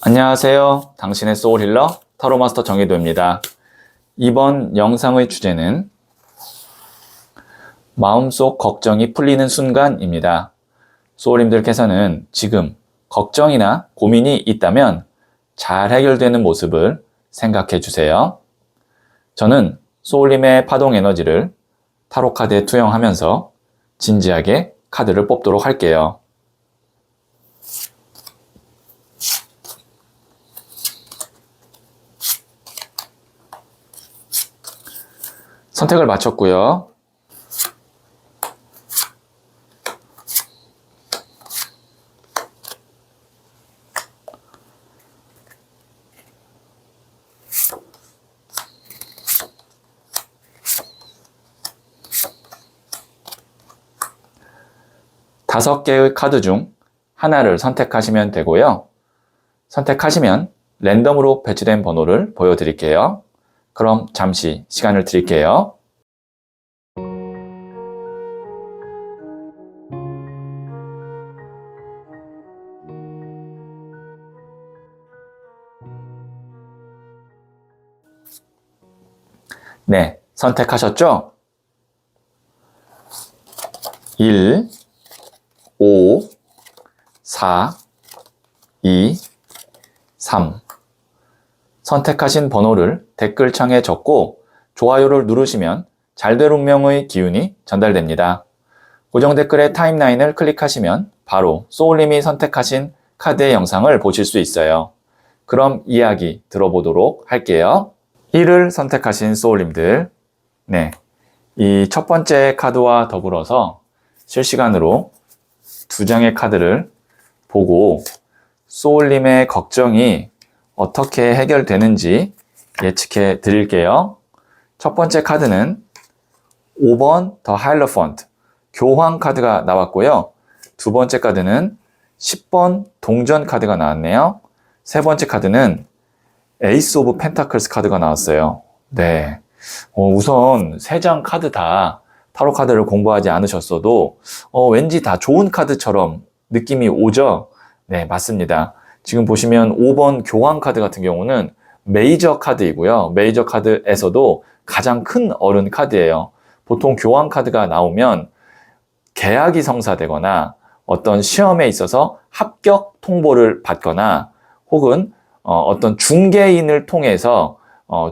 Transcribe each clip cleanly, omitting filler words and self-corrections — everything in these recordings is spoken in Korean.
안녕하세요. 당신의 소울 힐러 타로마스터 정혜도입니다. 이번 영상의 주제는 마음속 걱정이 풀리는 순간입니다. 소울님들께서는 지금 걱정이나 고민이 있다면 잘 해결되는 모습을 생각해 주세요. 저는 소울님의 파동 에너지를 타로 카드에 투영하면서 진지하게 카드를 뽑도록 할게요. 선택을 마쳤고요. 다섯 개의 카드 중 하나를 선택하시면 되고요. 선택하시면 랜덤으로 배치된 번호를 보여드릴게요. 그럼 잠시 시간을 드릴게요. 네, 선택하셨죠? 1, 5, 4, 2, 3. 선택하신 번호를 댓글창에 적고 좋아요를 누르시면 잘될 운명의 기운이 전달됩니다. 고정 댓글의 타임라인을 클릭하시면 바로 소울님이 선택하신 카드의 영상을 보실 수 있어요. 그럼 이야기 들어보도록 할게요. 1을 선택하신 소울님들, 네, 이 첫 번째 카드와 더불어서 실시간으로 두 장의 카드를 보고 소울님의 걱정이 어떻게 해결되는지 예측해 드릴게요. 첫 번째 카드는 5번 더 하이러펀트 교황 카드가 나왔고요. 두 번째 카드는 10번 동전 카드가 나왔네요. 세 번째 카드는 에이스 오브 펜타클스 카드가 나왔어요. 네, 우선 세 장 카드 다 타로 카드를 공부하지 않으셨어도 왠지 다 좋은 카드처럼 느낌이 오죠? 네, 맞습니다. 지금 보시면 5번 교황 카드 같은 경우는 메이저 카드이고요. 메이저 카드에서도 가장 큰 어른 카드예요. 보통 교황 카드가 나오면 계약이 성사되거나 어떤 시험에 있어서 합격 통보를 받거나 혹은 어떤 중개인을 통해서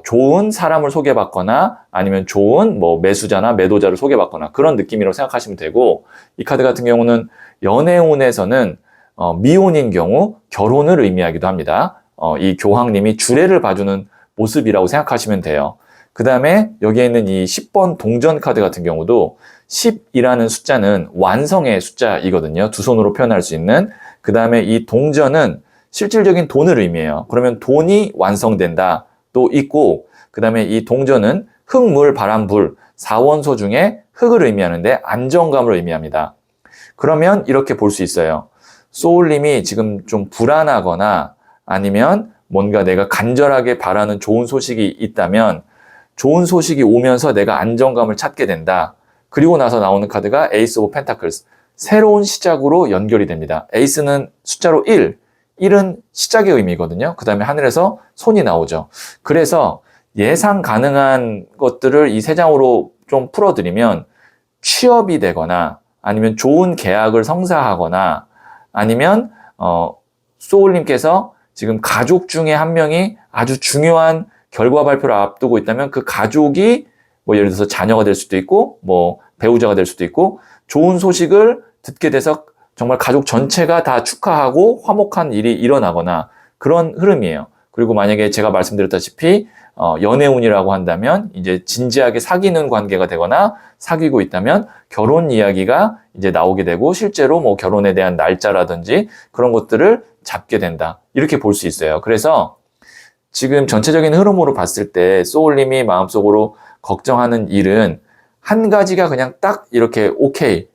좋은 사람을 소개받거나 아니면 좋은 매수자나 매도자를 소개받거나 그런 느낌이라고 생각하시면 되고, 이 카드 같은 경우는 연애운에서는 미혼인 경우 결혼을 의미하기도 합니다. 이 교황님이 주례를 봐주는 모습이라고 생각하시면 돼요. 그 다음에 여기에 있는 이 10번 동전 카드 같은 경우도 10이라는 숫자는 완성의 숫자이거든요. 두 손으로 표현할 수 있는. 그 다음에 이 동전은 실질적인 돈을 의미해요. 그러면 돈이 완성된다 또 있고, 그 다음에 이 동전은 흙, 물, 바람, 불 4원소 중에 흙을 의미하는데 안정감을 의미합니다. 그러면 이렇게 볼 수 있어요. 소울님이 지금 좀 불안하거나 아니면 뭔가 내가 간절하게 바라는 좋은 소식이 있다면 좋은 소식이 오면서 내가 안정감을 찾게 된다. 그리고 나서 나오는 카드가 에이스 오브 펜타클스, 새로운 시작으로 연결이 됩니다. 에이스는 숫자로 1은 시작의 의미거든요. 그 다음에 하늘에서 손이 나오죠. 그래서 예상 가능한 것들을 이 세 장으로 좀 풀어드리면 취업이 되거나 아니면 좋은 계약을 성사하거나 아니면 소울님께서 지금 가족 중에 한 명이 아주 중요한 결과 발표를 앞두고 있다면 그 가족이 예를 들어서 자녀가 될 수도 있고 배우자가 될 수도 있고 좋은 소식을 듣게 돼서 정말 가족 전체가 다 축하하고 화목한 일이 일어나거나 그런 흐름이에요. 그리고 만약에 제가 말씀드렸다시피 연애운이라고 한다면 이제 진지하게 사귀는 관계가 되거나 사귀고 있다면 결혼 이야기가 이제 나오게 되고 실제로 결혼에 대한 날짜라든지 그런 것들을 잡게 된다. 이렇게 볼 수 있어요. 그래서 지금 전체적인 흐름으로 봤을 때 소울님이 마음속으로 걱정하는 일은 한 가지가 그냥 딱 이렇게 오케이,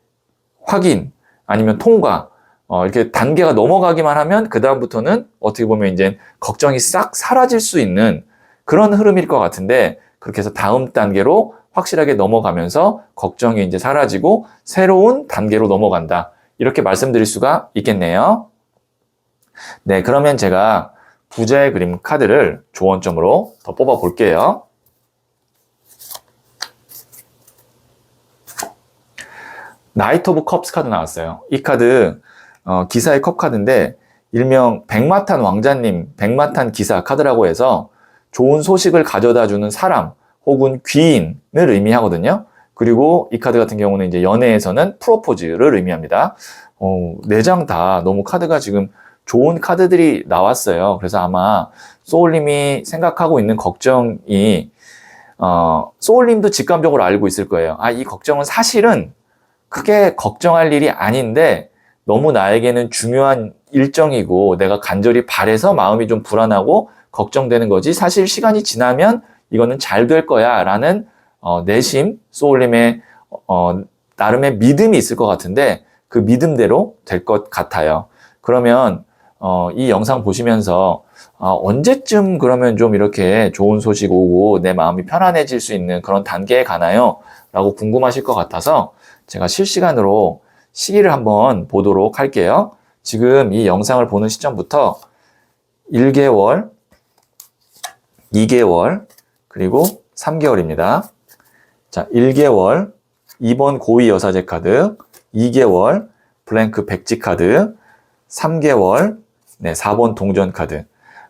확인, 아니면 통과, 이렇게 단계가 넘어가기만 하면 그다음부터는 어떻게 보면 이제 걱정이 싹 사라질 수 있는 그런 흐름일 것 같은데, 그렇게 해서 다음 단계로 확실하게 넘어가면서 걱정이 이제 사라지고 새로운 단계로 넘어간다. 이렇게 말씀드릴 수가 있겠네요. 네, 그러면 제가 부자의 그림 카드를 조언점으로 더 뽑아 볼게요. 나이트 오브 컵스 카드 나왔어요. 이 카드 기사의 컵 카드인데 일명 백마탄 왕자님, 백마탄 기사 카드라고 해서 좋은 소식을 가져다 주는 사람 혹은 귀인을 의미하거든요. 그리고 이 카드 같은 경우는 이제 연애에서는 프로포즈를 의미합니다. 4장 다 너무 카드가 지금 좋은 카드들이 나왔어요. 그래서 아마 소울님이 생각하고 있는 걱정이 소울님도 직감적으로 알고 있을 거예요. 이 걱정은 사실은 크게 걱정할 일이 아닌데 너무 나에게는 중요한 일정이고 내가 간절히 바래서 마음이 좀 불안하고 걱정되는 거지 사실 시간이 지나면 이거는 잘 될 거야 라는 내심 소울님의 나름의 믿음이 있을 것 같은데 그 믿음대로 될 것 같아요. 그러면 이 영상 보시면서 언제쯤 그러면 좀 이렇게 좋은 소식 오고 내 마음이 편안해질 수 있는 그런 단계에 가나요? 라고 궁금하실 것 같아서 제가 실시간으로 시기를 한번 보도록 할게요. 지금 이 영상을 보는 시점부터 1개월, 2개월, 그리고 3개월입니다. 자, 1개월 2번 고위 여사제 카드, 2개월 블랭크 백지 카드, 3개월 4번 동전 카드.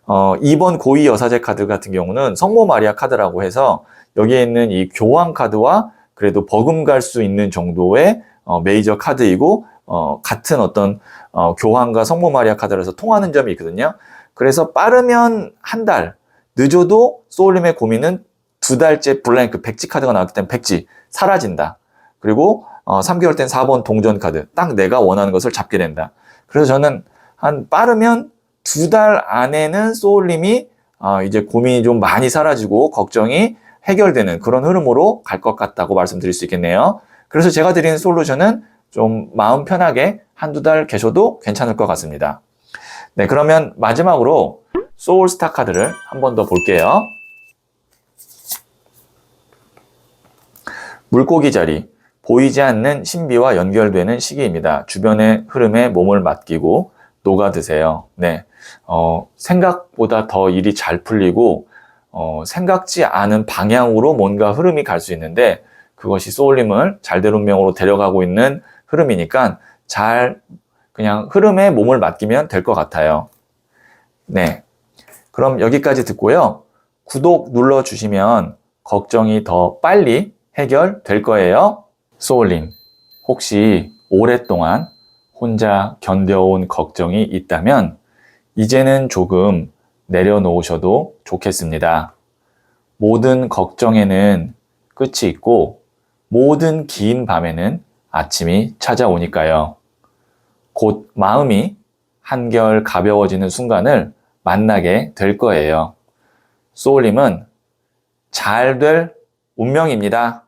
2번 고위 여사제 카드 같은 경우는 성모 마리아 카드라고 해서 여기에 있는 이 교황 카드와 그래도 버금갈 수 있는 정도의 메이저 카드이고 같은 어떤 교황과 성모 마리아 카드라서 통하는 점이 있거든요. 그래서 빠르면 한 달, 늦어도 소울님의 고민은 2달째 블랭크 백지 카드가 나왔기 때문에 백지 사라진다. 그리고 3개월 된 4번 동전 카드, 딱 내가 원하는 것을 잡게 된다. 그래서 저는 한 빠르면 2달 안에는 소울님이 이제 고민이 좀 많이 사라지고 걱정이 해결되는 그런 흐름으로 갈 것 같다고 말씀드릴 수 있겠네요. 그래서 제가 드리는 솔루션은 좀 마음 편하게 한두 달 계셔도 괜찮을 것 같습니다. 네, 그러면 마지막으로 소울스타 카드를 한 번 더 볼게요. 물고기 자리, 보이지 않는 신비와 연결되는 시기입니다. 주변의 흐름에 몸을 맡기고 녹아드세요. 네, 생각보다 더 일이 잘 풀리고 생각지 않은 방향으로 뭔가 흐름이 갈 수 있는데 그것이 소울님을 잘된 운명으로 데려가고 있는 흐름이니까 잘 그냥 흐름에 몸을 맡기면 될 것 같아요. 네, 그럼 여기까지 듣고요. 구독 눌러주시면 걱정이 더 빨리 해결될 거예요. 소울님, 혹시 오랫동안 혼자 견뎌온 걱정이 있다면 이제는 조금 내려놓으셔도 좋겠습니다. 모든 걱정에는 끝이 있고 모든 긴 밤에는 아침이 찾아오니까요. 곧 마음이 한결 가벼워지는 순간을 만나게 될 거예요. 소울님은 잘 될 운명입니다.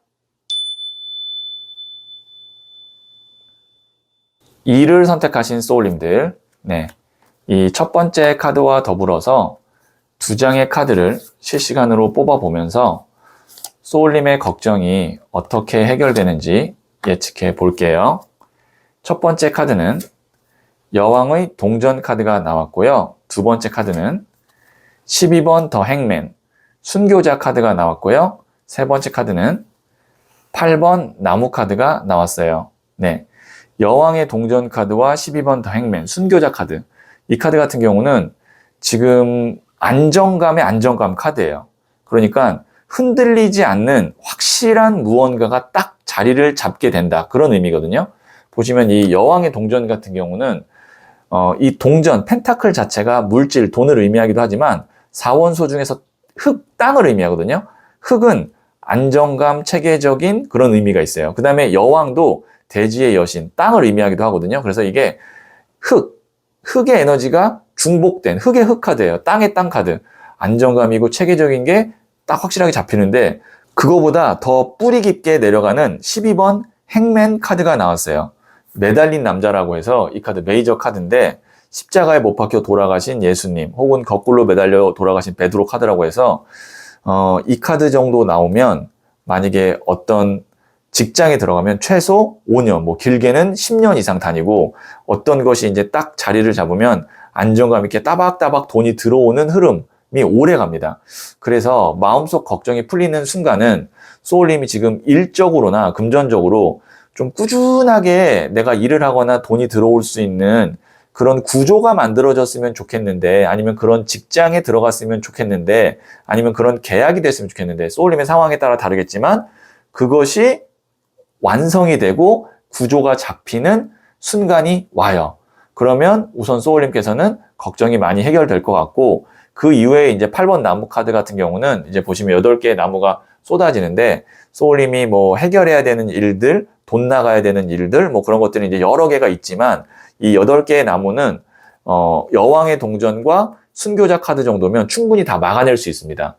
E를 선택하신 소울님들, 네, 이 첫 번째 카드와 더불어서 2장의 카드를 실시간으로 뽑아보면서 소울님의 걱정이 어떻게 해결되는지 예측해 볼게요. 첫 번째 카드는 여왕의 동전 카드가 나왔고요. 두 번째 카드는 12번 더 행맨, 순교자 카드가 나왔고요. 세 번째 카드는 8번 나무 카드가 나왔어요. 네, 여왕의 동전 카드와 12번 더 행맨, 순교자 카드. 이 카드 같은 경우는 지금 안정감의 안정감 카드예요. 그러니까 흔들리지 않는 확실한 무언가가 딱 자리를 잡게 된다. 그런 의미거든요. 보시면 이 여왕의 동전 같은 경우는 이 동전, 펜타클 자체가 물질, 돈을 의미하기도 하지만 사원소 중에서 흙, 땅을 의미하거든요. 흙은 안정감, 체계적인 그런 의미가 있어요. 그 다음에 여왕도 대지의 여신, 땅을 의미하기도 하거든요. 그래서 이게 흙의 에너지가 중복된 흙의 흙 카드예요. 땅의 땅 카드. 안정감이고 체계적인 게 딱 확실하게 잡히는데 그거보다 더 뿌리 깊게 내려가는 12번 행맨 카드가 나왔어요. 매달린 남자라고 해서 이 카드 메이저 카드인데 십자가에 못 박혀 돌아가신 예수님 혹은 거꾸로 매달려 돌아가신 베드로 카드라고 해서 이 카드 정도 나오면 만약에 어떤 직장에 들어가면 최소 5년, 뭐 길게는 10년 이상 다니고 어떤 것이 이제 딱 자리를 잡으면 안정감 있게 따박따박 돈이 들어오는 흐름이 오래 갑니다. 그래서 마음속 걱정이 풀리는 순간은 소울님이 지금 일적으로나 금전적으로 좀 꾸준하게 내가 일을 하거나 돈이 들어올 수 있는 그런 구조가 만들어졌으면 좋겠는데, 아니면 그런 직장에 들어갔으면 좋겠는데, 아니면 그런 계약이 됐으면 좋겠는데, 소울님의 상황에 따라 다르겠지만 그것이 완성이 되고 구조가 잡히는 순간이 와요. 그러면 우선 소울님께서는 걱정이 많이 해결될 것 같고, 그 이후에 이제 8번 나무 카드 같은 경우는 이제 보시면 8개의 나무가 쏟아지는데, 소울님이 뭐 해결해야 되는 일들, 돈 나가야 되는 일들, 뭐 그런 것들이 이제 여러 개가 있지만, 이 8개의 나무는 여왕의 동전과 순교자 카드 정도면 충분히 다 막아낼 수 있습니다.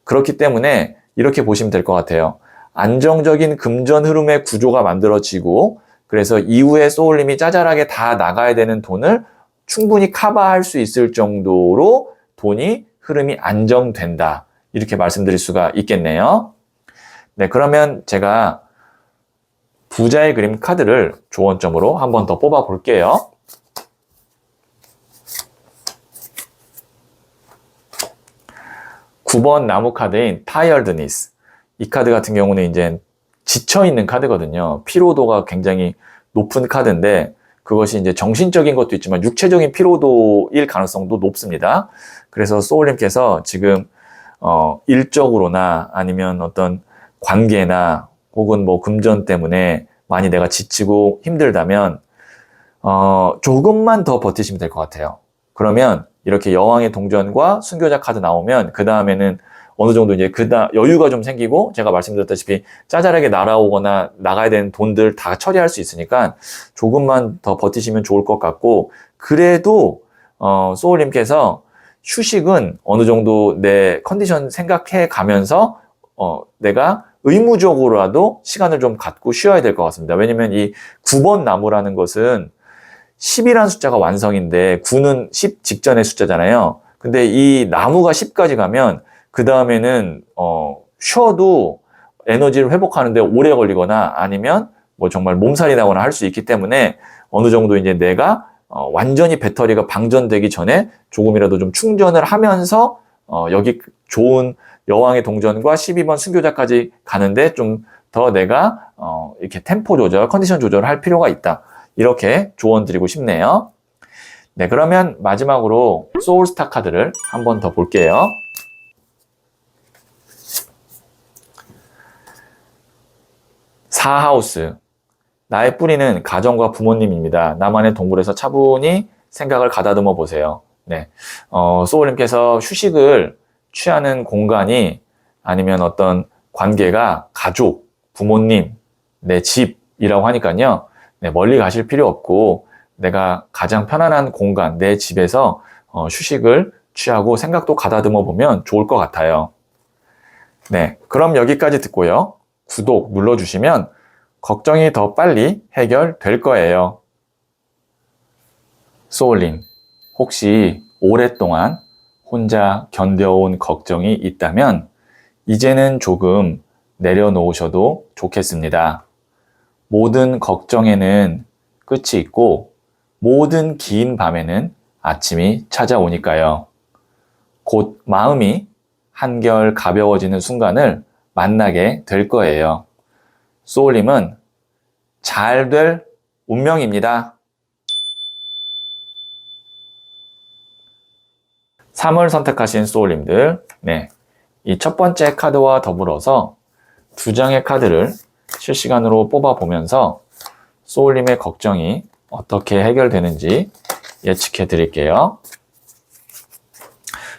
그렇기 때문에 이렇게 보시면 될 것 같아요. 안정적인 금전 흐름의 구조가 만들어지고, 그래서 이후에 소울님이 짜잘하게 다 나가야 되는 돈을 충분히 커버할 수 있을 정도로 돈이 흐름이 안정된다. 이렇게 말씀드릴 수가 있겠네요. 네, 그러면 제가 부자의 그림 카드를 조언점으로 한 번 더 뽑아 볼게요. (9번) 나무 카드인 Tiredness. 이 카드 같은 경우는 이제 지쳐있는 카드거든요. 피로도가 굉장히 높은 카드인데, 그것이 이제 정신적인 것도 있지만 육체적인 피로도일 가능성도 높습니다. 그래서 소울님께서 지금 일적으로나 아니면 어떤 관계나 혹은 뭐 금전 때문에 많이 내가 지치고 힘들다면 조금만 더 버티시면 될 것 같아요. 그러면 이렇게 여왕의 동전과 순교자 카드 나오면 그 다음에는 어느 정도 이제 여유가 좀 생기고, 제가 말씀드렸다시피 짜잘하게 날아오거나 나가야 되는 돈들 다 처리할 수 있으니까 조금만 더 버티시면 좋을 것 같고, 그래도 소울님께서 휴식은 어느 정도 내 컨디션 생각해 가면서 내가 의무적으로라도 시간을 좀 갖고 쉬어야 될 것 같습니다. 왜냐면 이 9번 나무라는 것은 10이라는 숫자가 완성인데 9는 10 직전의 숫자잖아요. 근데 이 나무가 10까지 가면 그 다음에는 쉬어도 에너지를 회복하는데 오래 걸리거나 아니면 뭐 정말 몸살이 나거나 할 수 있기 때문에 어느 정도 이제 내가 완전히 배터리가 방전되기 전에 조금이라도 좀 충전을 하면서 여기 좋은 여왕의 동전과 12번 순교자까지 가는데 좀 더 내가 이렇게 템포 조절, 컨디션 조절을 할 필요가 있다. 이렇게 조언 드리고 싶네요. 네, 그러면 마지막으로 소울스타 카드를 한 번 더 볼게요. 사하우스. 나의 뿌리는 가정과 부모님입니다. 나만의 동굴에서 차분히 생각을 가다듬어 보세요. 네, 소울님께서 휴식을 취하는 공간이 아니면 어떤 관계가 가족, 부모님, 내 집이라고 하니까요. 네, 멀리 가실 필요 없고 내가 가장 편안한 공간, 내 집에서 휴식을 취하고 생각도 가다듬어 보면 좋을 것 같아요. 네, 그럼 여기까지 듣고요. 구독 눌러주시면 걱정이 더 빨리 해결될 거예요. 소울님, 혹시 오랫동안 혼자 견뎌온 걱정이 있다면 이제는 조금 내려놓으셔도 좋겠습니다. 모든 걱정에는 끝이 있고 모든 긴 밤에는 아침이 찾아오니까요. 곧 마음이 한결 가벼워지는 순간을 만나게 될 거예요. 소울님은 잘 될 운명입니다. 3을 선택하신 소울님들, 네, 이 첫 번째 카드와 더불어서 2장의 카드를 실시간으로 뽑아보면서 소울님의 걱정이 어떻게 해결되는지 예측해 드릴게요.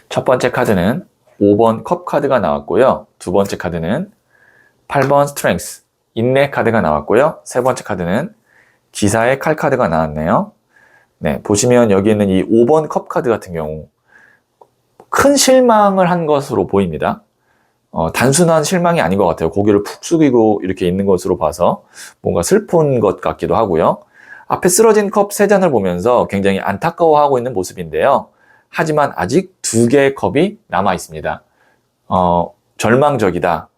첫 번째 카드는 5번 컵 카드가 나왔고요. 두 번째 카드는 8번 스트렝스, 인내 카드가 나왔고요. 세 번째 카드는 기사의 칼 카드가 나왔네요. 네, 보시면 여기 있는 이 5번 컵 카드 같은 경우 큰 실망을 한 것으로 보입니다. 단순한 실망이 아닌 것 같아요. 고개를 푹 숙이고 이렇게 있는 것으로 봐서 뭔가 슬픈 것 같기도 하고요. 앞에 쓰러진 컵 3잔을 보면서 굉장히 안타까워하고 있는 모습인데요. 하지만 아직 2개의 컵이 남아 있습니다. 절망적이다.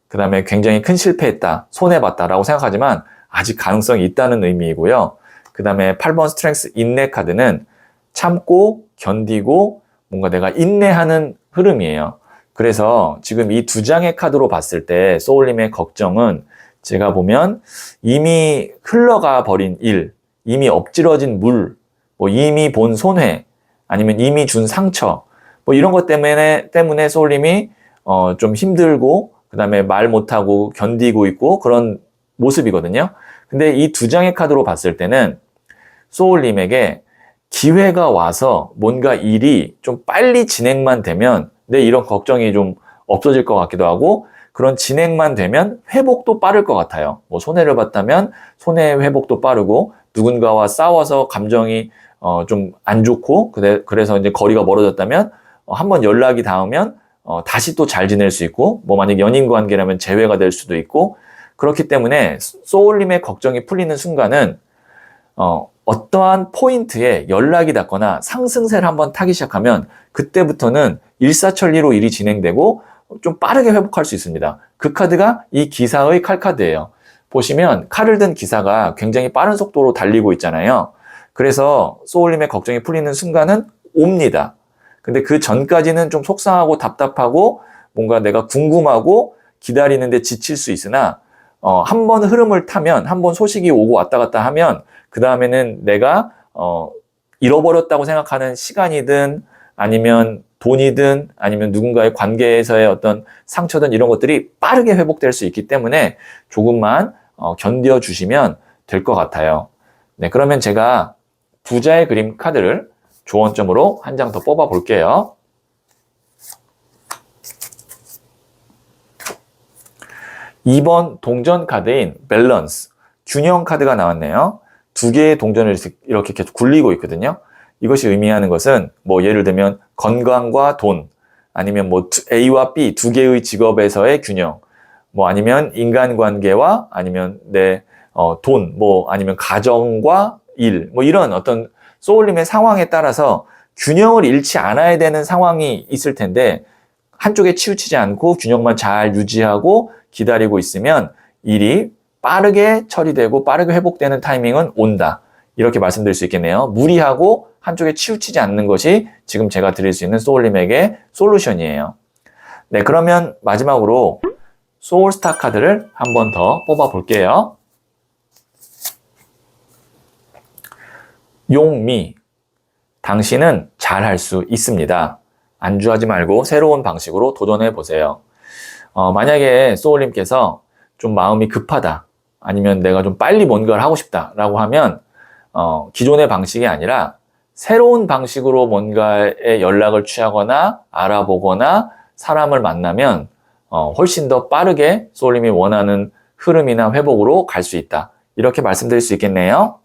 그 다음에 굉장히 큰 실패했다. 손해봤다라고 생각하지만 아직 가능성이 있다는 의미이고요. 그 다음에 8번 스트렝스 인내 카드는 참고 견디고 뭔가 내가 인내하는 흐름이에요. 그래서 지금 이 두 장의 카드로 봤을 때 소울님의 걱정은 제가 보면 이미 흘러가 버린 일, 이미 엎질러진 물, 뭐 이미 본 손해, 아니면 이미 준 상처, 뭐 이런 것 때문에 소울님이 좀 힘들고 그 다음에 말 못하고 견디고 있고 그런 모습이거든요. 근데 이 두 장의 카드로 봤을 때는 소울님에게 기회가 와서 뭔가 일이 좀 빨리 진행만 되면 내 이런 걱정이 좀 없어질 것 같기도 하고 그런 진행만 되면 회복도 빠를 것 같아요. 뭐 손해를 봤다면 손해 회복도 빠르고 누군가와 싸워서 감정이 좀 안 좋고 그래서 이제 거리가 멀어졌다면 한번 연락이 닿으면 다시 또 잘 지낼 수 있고 뭐 만약 연인 관계라면 재회가 될 수도 있고 그렇기 때문에 소울님의 걱정이 풀리는 순간은 어떠한 포인트에 연락이 닿거나 상승세를 한번 타기 시작하면 그때부터는 일사천리로 일이 진행되고 좀 빠르게 회복할 수 있습니다. 그 카드가 이 기사의 칼카드예요. 보시면 칼을 든 기사가 굉장히 빠른 속도로 달리고 있잖아요. 그래서 소울님의 걱정이 풀리는 순간은 옵니다. 근데 그 전까지는 좀 속상하고 답답하고 뭔가 내가 궁금하고 기다리는데 지칠 수 있으나 한 번 흐름을 타면 한 번 소식이 오고 왔다 갔다 하면 그 다음에는 내가 잃어버렸다고 생각하는 시간이든 아니면 돈이든 아니면 누군가의 관계에서의 어떤 상처든 이런 것들이 빠르게 회복될 수 있기 때문에 조금만 견뎌주시면 될 것 같아요. 네, 그러면 제가 부자의 그림 카드를 조언점으로 한 장 더 뽑아 볼게요. 2번 동전 카드인 밸런스, 균형 카드가 나왔네요. 두 개의 동전을 이렇게 계속 굴리고 있거든요. 이것이 의미하는 것은 뭐 예를 들면 건강과 돈, 아니면 뭐 A와 B 두 개의 직업에서의 균형, 뭐 아니면 인간관계와 아니면 내 돈, 뭐 아니면 가정과 일, 뭐 이런 어떤 소울님의 상황에 따라서 균형을 잃지 않아야 되는 상황이 있을 텐데 한쪽에 치우치지 않고 균형만 잘 유지하고 기다리고 있으면 일이 빠르게 처리되고 빠르게 회복되는 타이밍은 온다. 이렇게 말씀드릴 수 있겠네요. 무리하고 한쪽에 치우치지 않는 것이 지금 제가 드릴 수 있는 소울님에게 솔루션이에요. 네, 그러면 마지막으로 소울스타 카드를 한 번 더 뽑아 볼게요. 용미, 당신은 잘할 수 있습니다. 안주하지 말고 새로운 방식으로 도전해 보세요. 만약에 소울님께서 좀 마음이 급하다, 아니면 내가 좀 빨리 뭔가를 하고 싶다 라고 하면 기존의 방식이 아니라 새로운 방식으로 뭔가의 연락을 취하거나 알아보거나 사람을 만나면 훨씬 더 빠르게 소울님이 원하는 흐름이나 회복으로 갈 수 있다. 이렇게 말씀드릴 수 있겠네요.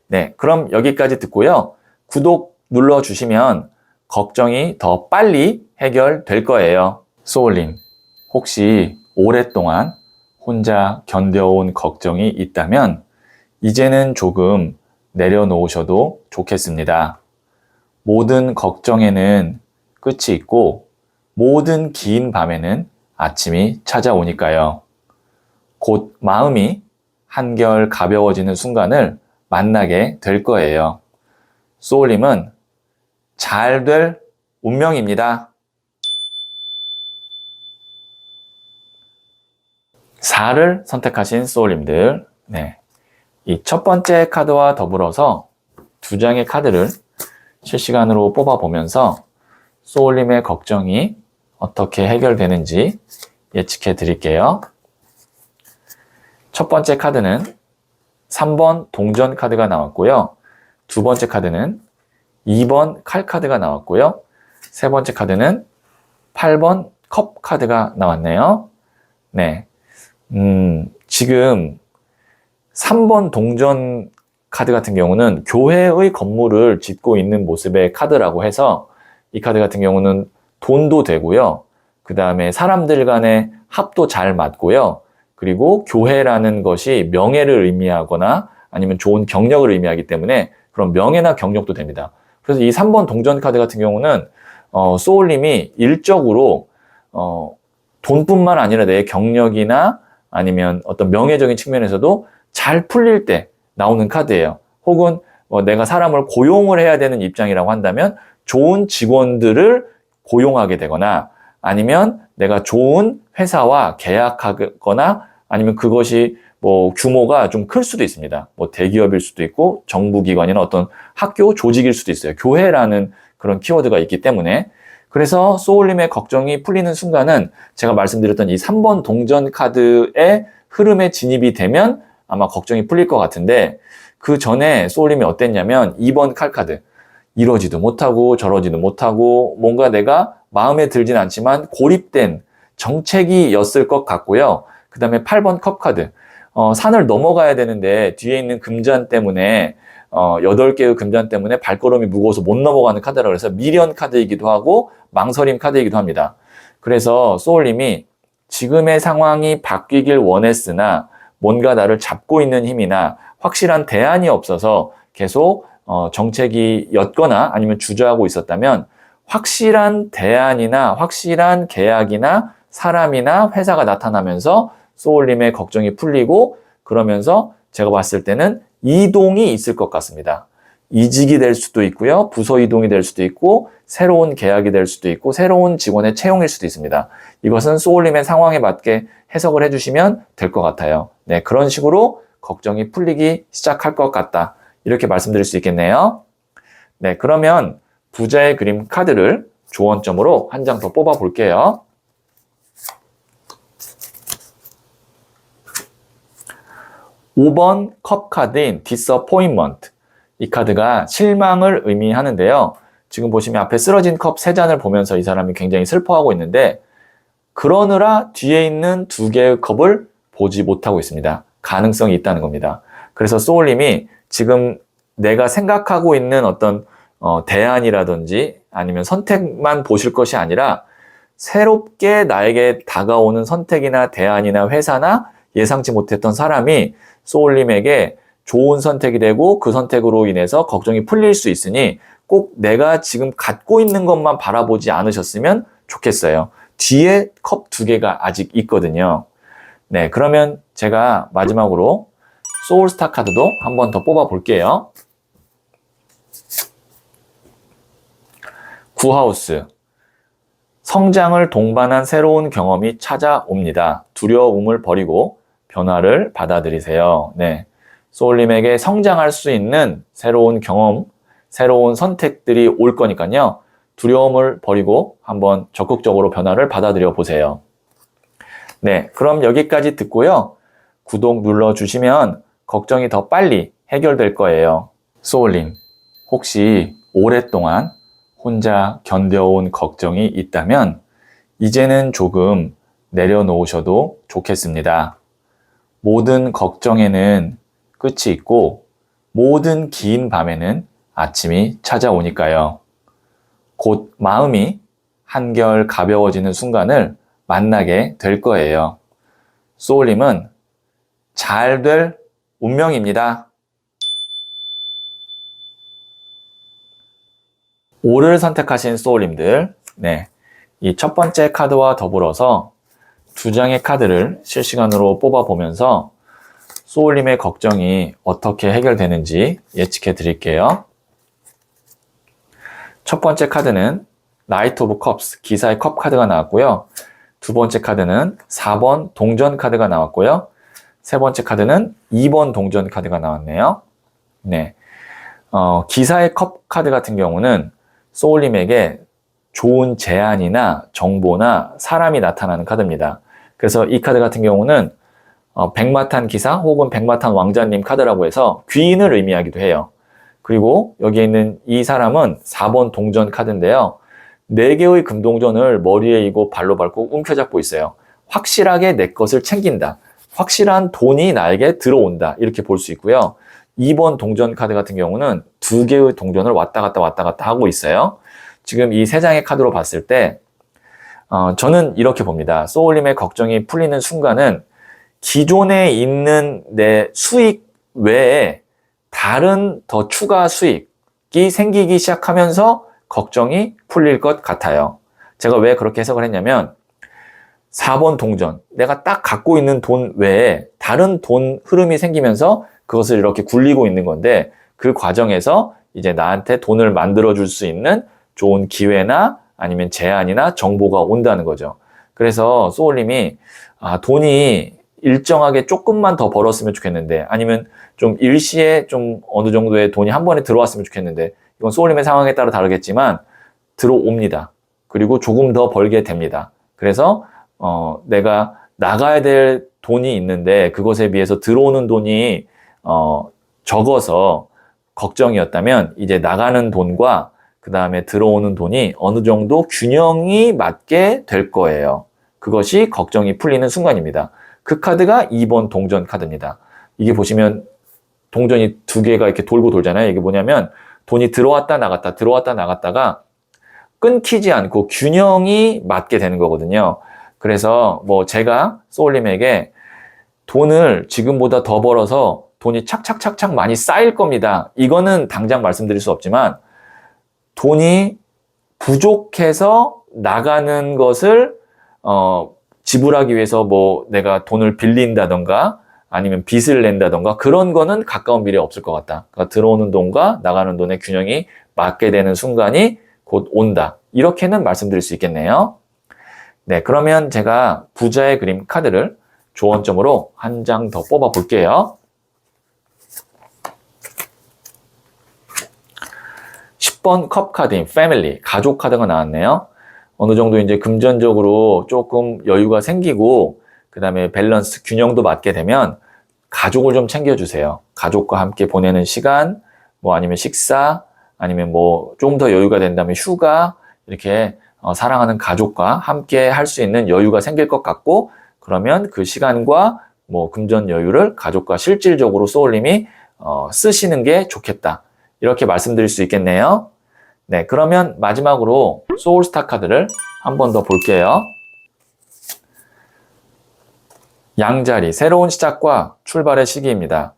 네, 그럼 여기까지 듣고요. 구독 눌러주시면 걱정이 더 빨리 해결될 거예요. 소울님, 혹시 오랫동안 혼자 견뎌온 걱정이 있다면 이제는 조금 내려놓으셔도 좋겠습니다. 모든 걱정에는 끝이 있고 모든 긴 밤에는 아침이 찾아오니까요. 곧 마음이 한결 가벼워지는 순간을 만나게 될 거예요. 소울님은 잘 될 운명입니다. 4를 선택하신 소울님들, 네, 이 첫 번째 카드와 더불어서 두 장의 카드를 실시간으로 뽑아보면서 소울님의 걱정이 어떻게 해결되는지 예측해 드릴게요. 첫 번째 카드는 3번 동전 카드가 나왔고요. 두 번째 카드는 2번 칼 카드가 나왔고요. 세 번째 카드는 8번 컵 카드가 나왔네요. 네. 지금 3번 동전 카드 같은 경우는 교회의 건물을 짓고 있는 모습의 카드라고 해서 이 카드 같은 경우는 돈도 되고요. 그 다음에 사람들 간의 합도 잘 맞고요. 그리고 교회라는 것이 명예를 의미하거나 아니면 좋은 경력을 의미하기 때문에 그런 명예나 경력도 됩니다. 그래서 이 3번 동전 카드 같은 경우는 소울님이 일적으로 돈뿐만 아니라 내 경력이나 아니면 어떤 명예적인 측면에서도 잘 풀릴 때 나오는 카드예요. 혹은 내가 사람을 고용을 해야 되는 입장이라고 한다면 좋은 직원들을 고용하게 되거나 아니면 내가 좋은 회사와 계약하거나 아니면 그것이 규모가 좀 클 수도 있습니다. 대기업일 수도 있고 정부기관이나 어떤 학교 조직일 수도 있어요. 교회라는 그런 키워드가 있기 때문에. 그래서 소울님의 걱정이 풀리는 순간은 제가 말씀드렸던 이 3번 동전 카드의 흐름에 진입이 되면 아마 걱정이 풀릴 것 같은데, 그 전에 소울님이 어땠냐면 2번 칼카드, 이러지도 못하고 저러지도 못하고 뭔가 내가 마음에 들진 않지만 고립된 정체기였을 것 같고요. 그 다음에 8번 컵카드, 산을 넘어가야 되는데 뒤에 있는 금잔 때문에 8개의 금잔 때문에 발걸음이 무거워서 못 넘어가는 카드라고 해서 미련 카드이기도 하고 망설임 카드이기도 합니다. 그래서 소울님이 지금의 상황이 바뀌길 원했으나 뭔가 나를 잡고 있는 힘이나 확실한 대안이 없어서 계속 정체기였거나 아니면 주저하고 있었다면 확실한 대안이나 확실한 계약이나 사람이나 회사가 나타나면서 소울님의 걱정이 풀리고, 그러면서 제가 봤을 때는 이동이 있을 것 같습니다. 이직이 될 수도 있고요. 부서 이동이 될 수도 있고 새로운 계약이 될 수도 있고 새로운 직원의 채용일 수도 있습니다. 이것은 소울님의 상황에 맞게 해석을 해주시면 될 것 같아요. 네, 그런 식으로 걱정이 풀리기 시작할 것 같다. 이렇게 말씀드릴 수 있겠네요. 네, 그러면 부자의 그림 카드를 조언점으로 한 장 더 뽑아 볼게요. 5번 컵 카드인 disappointment. 이 카드가 실망을 의미하는데요. 지금 보시면 앞에 쓰러진 컵 3잔을 보면서 이 사람이 굉장히 슬퍼하고 있는데, 그러느라 뒤에 있는 2개의 컵을 보지 못하고 있습니다. 가능성이 있다는 겁니다. 그래서 소울님이 지금 내가 생각하고 있는 어떤 대안이라든지 아니면 선택만 보실 것이 아니라 새롭게 나에게 다가오는 선택이나 대안이나 회사나 예상치 못했던 사람이 소울님에게 좋은 선택이 되고 그 선택으로 인해서 걱정이 풀릴 수 있으니 꼭 내가 지금 갖고 있는 것만 바라보지 않으셨으면 좋겠어요. 뒤에 컵 2개가 아직 있거든요. 네, 그러면 제가 마지막으로 소울스타 카드도 한 번 더 뽑아 볼게요. 9하우스. 성장을 동반한 새로운 경험이 찾아옵니다. 두려움을 버리고 변화를 받아들이세요. 네, 소울님에게 성장할 수 있는 새로운 경험, 새로운 선택들이 올 거니까요. 두려움을 버리고 한번 적극적으로 변화를 받아들여 보세요. 네, 그럼 여기까지 듣고요. 구독 눌러주시면 걱정이 더 빨리 해결될 거예요. 소울님, 혹시 오랫동안 혼자 견뎌온 걱정이 있다면 이제는 조금 내려놓으셔도 좋겠습니다. 모든 걱정에는 끝이 있고 모든 긴 밤에는 아침이 찾아오니까요. 곧 마음이 한결 가벼워지는 순간을 만나게 될 거예요. 소울님은 잘 될 운명입니다. 5를 선택하신 소울님들, 네, 이 첫 번째 카드와 더불어서 2장의 카드를 실시간으로 뽑아보면서 소울님의 걱정이 어떻게 해결되는지 예측해 드릴게요. 첫 번째 카드는 나이트 오브 컵스, 기사의 컵 카드가 나왔고요. 두 번째 카드는 4번 동전 카드가 나왔고요. 세 번째 카드는 2번 동전 카드가 나왔네요. 네, 기사의 컵 카드 같은 경우는 소울님에게 좋은 제안이나 정보나 사람이 나타나는 카드입니다. 그래서 이 카드 같은 경우는 백마탄 기사 혹은 백마탄 왕자님 카드라고 해서 귀인을 의미하기도 해요. 그리고 여기에 있는 이 사람은 4번 동전 카드인데요. 4개의 금동전을 머리에 이고 발로 밟고 움켜잡고 있어요. 확실하게 내 것을 챙긴다. 확실한 돈이 나에게 들어온다. 이렇게 볼 수 있고요. 2번 동전 카드 같은 경우는 2개의 동전을 왔다 갔다 하고 있어요. 지금 이 3장의 카드로 봤을 때 저는 이렇게 봅니다. 소울님의 걱정이 풀리는 순간은 기존에 있는 내 수익 외에 다른 더 추가 수익이 생기기 시작하면서 걱정이 풀릴 것 같아요. 제가 왜 그렇게 해석을 했냐면 4번 동전, 내가 딱 갖고 있는 돈 외에 다른 돈 흐름이 생기면서 그것을 이렇게 굴리고 있는 건데, 그 과정에서 이제 나한테 돈을 만들어줄 수 있는 좋은 기회나 아니면 제안이나 정보가 온다는 거죠. 그래서 소울님이 돈이 일정하게 조금만 더 벌었으면 좋겠는데, 아니면 좀 일시에 좀 어느 정도의 돈이 한 번에 들어왔으면 좋겠는데, 이건 소울님의 상황에 따라 다르겠지만 들어옵니다. 그리고 조금 더 벌게 됩니다. 그래서 내가 나가야 될 돈이 있는데 그것에 비해서 들어오는 돈이 적어서 걱정이었다면, 이제 나가는 돈과 그 다음에 들어오는 돈이 어느 정도 균형이 맞게 될 거예요. 그것이 걱정이 풀리는 순간입니다. 그 카드가 2번 동전 카드입니다. 이게 보시면 동전이 두 개가 이렇게 돌고 돌잖아요. 이게 뭐냐면 돈이 들어왔다 나갔다 들어왔다 나갔다가 끊기지 않고 균형이 맞게 되는 거거든요. 그래서 뭐 제가 소울님에게 돈을 지금보다 더 벌어서 돈이 착착착착 많이 쌓일 겁니다, 이거는 당장 말씀드릴 수 없지만, 돈이 부족해서 나가는 것을 지불하기 위해서 뭐 내가 돈을 빌린다던가 아니면 빚을 낸다던가 그런 거는 가까운 미래에 없을 것 같다. 그러니까 들어오는 돈과 나가는 돈의 균형이 맞게 되는 순간이 곧 온다, 이렇게는 말씀드릴 수 있겠네요. 네, 그러면 제가 부자의 그림 카드를 조언점으로 한 장 더 뽑아 볼게요. 10번 컵 카드인 패밀리, 가족 카드가 나왔네요. 어느 정도 이제 금전적으로 조금 여유가 생기고 그 다음에 밸런스, 균형도 맞게 되면 가족을 좀 챙겨주세요. 가족과 함께 보내는 시간, 뭐 아니면 식사, 아니면 뭐 좀 더 여유가 된다면 휴가, 이렇게 사랑하는 가족과 함께 할 수 있는 여유가 생길 것 같고, 그러면 그 시간과 뭐 금전 여유를 가족과 실질적으로 소울님이 쓰시는 게 좋겠다, 이렇게 말씀드릴 수 있겠네요. 네, 그러면 마지막으로 소울스타 카드를 한 번 더 볼게요. 양자리, 새로운 시작과 출발의 시기입니다.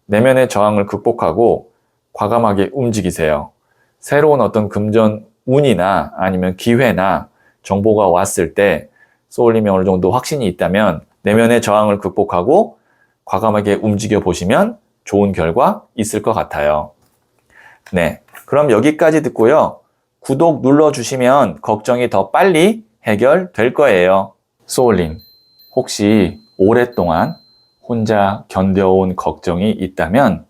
내면의 저항을 극복하고 과감하게 움직이세요. 새로운 어떤 금전 운이나 아니면 기회나 정보가 왔을 때 소울님이 어느 정도 확신이 있다면 내면의 저항을 극복하고 과감하게 움직여 보시면 좋은 결과 있을 것 같아요. 네, 그럼 여기까지 듣고요. 구독 눌러주시면 걱정이 더 빨리 해결될 거예요. 소울님, 혹시 오랫동안 혼자 견뎌온 걱정이 있다면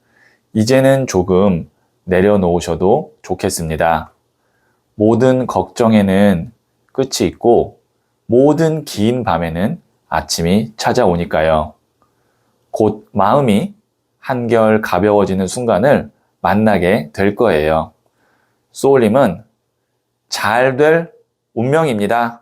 이제는 조금 내려놓으셔도 좋겠습니다. 모든 걱정에는 끝이 있고 모든 긴 밤에는 아침이 찾아오니까요. 곧 마음이 한결 가벼워지는 순간을 만나게 될 거예요. 소울님은 잘 될 운명입니다.